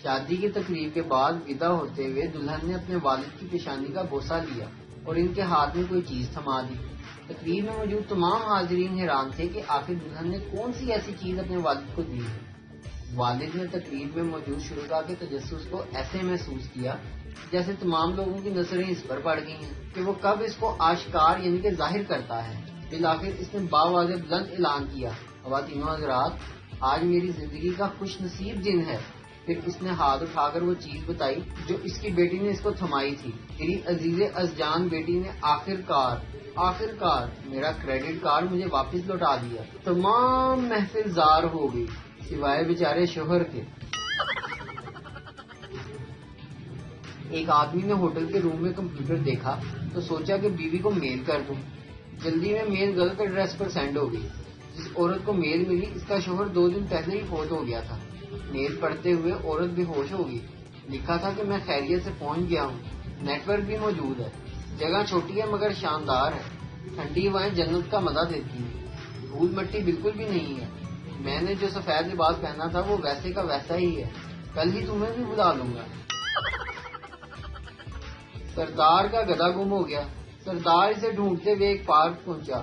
شادی کی تقریب کے بعد ودا ہوتے ہوئے دلہن نے اپنے والد کی پیشانی کا بوسہ لیا اور ان کے ہاتھ میں کوئی چیز تھما دی۔ تقریب میں موجود تمام حاضرین حیران تھے کہ آخر دلہن نے کون سی ایسی چیز اپنے والد کو دی ہے۔ والد نے تقریب میں موجود شرکاء کے تجسس کو ایسے محسوس کیا جیسے تمام لوگوں کی نظریں اس پر پڑ گئی ہیں کہ وہ کب اس کو آشکار یعنی کہ ظاہر کرتا ہے۔ بالآخر اس نے باواضح بلند اعلان کیا، خواتین و حضرات، آج میری زندگی کا خوش نصیب دن ہے۔ پھر اس نے ہاتھ اٹھا کر وہ چیز بتائی جو اس کی بیٹی نے اس کو تھمائی تھی۔ میری عزیز ازجان بیٹی نے آخر کار میرا کریڈٹ کارڈ مجھے واپس لوٹا دیا۔ تمام محفل زار ہو گئی سوائے بیچارے شوہر کے۔ ایک آدمی نے ہوٹل کے روم میں کمپیوٹر دیکھا تو سوچا کہ بیوی کو میل کر دوں۔ جلدی میں میل غلط ایڈریس پر سینڈ ہو گئی۔ جس عورت کو میل ملی اس کا شوہر 2 دن پہلے ہی فوت ہو گیا تھا۔ میل پڑھتے ہوئے عورت بے ہوش ہو گئی۔ لکھا تھا کہ میں خیریت سے پہنچ گیا ہوں، نیٹ ورک بھی موجود ہے، جگہ چھوٹی ہے مگر شاندار ہے، ٹھنڈی ہوائیں جنت کا مزہ دیتی ہیں، دھول مٹی بالکل بھی نہیں ہے، میں نے جو سفید لباس پہنا تھا وہ ویسے کا ویسا ہی ہے، کل ہی تمہیں بھی بلا لوں گا۔ سردار کا گدھا گم ہو گیا۔ سردار اسے ڈھونڈتے ہوئے ایک پارک پہنچا۔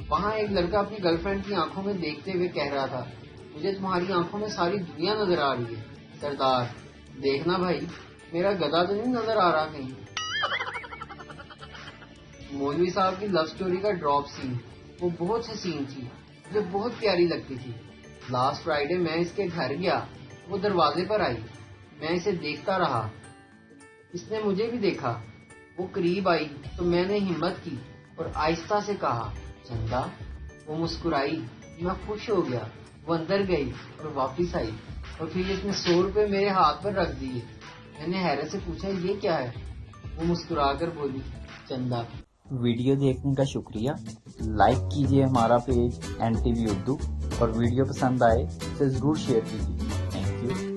وہاں ایک لڑکا اپنی گرل فرینڈ کی آنکھوں میں دیکھتے ہوئے کہہ رہا تھا، مجھے تمہاری آنکھوں میں ساری دنیا نظر آ رہی ہے۔ سردار، دیکھنا بھائی، میرا گدھا تو نہیں نظر آ رہا کہیں۔ مولوی صاحب کی لو سٹوری کا ڈراپ سین، وہ بہت حسین تھی، مجھے بہت پیاری لگتی تھی۔ لاسٹ فرائیڈے میں اس کے گھر گیا، وہ دروازے پر آئی، میں اسے دیکھتا رہا، اس نے مجھے بھی دیکھا، وہ قریب آئی تو میں نے ہمت کی اور آہستہ سے کہا، چندا۔ وہ مسکرائی، میں خوش ہو گیا، وہ اندر گئی اور واپس آئی اور پھر اس نے 100 روپے میرے ہاتھ پر رکھ دیے۔ میں نے حیرت سے پوچھا، یہ کیا ہے؟ وہ مسکرا کر بولی، چندا۔ ویڈیو دیکھنے کا شکریہ۔ لائک کیجیے ہمارا پیج NTV اردو، اور ویڈیو پسند آئے تو ضرور شیئر کیجیے۔ Thank you.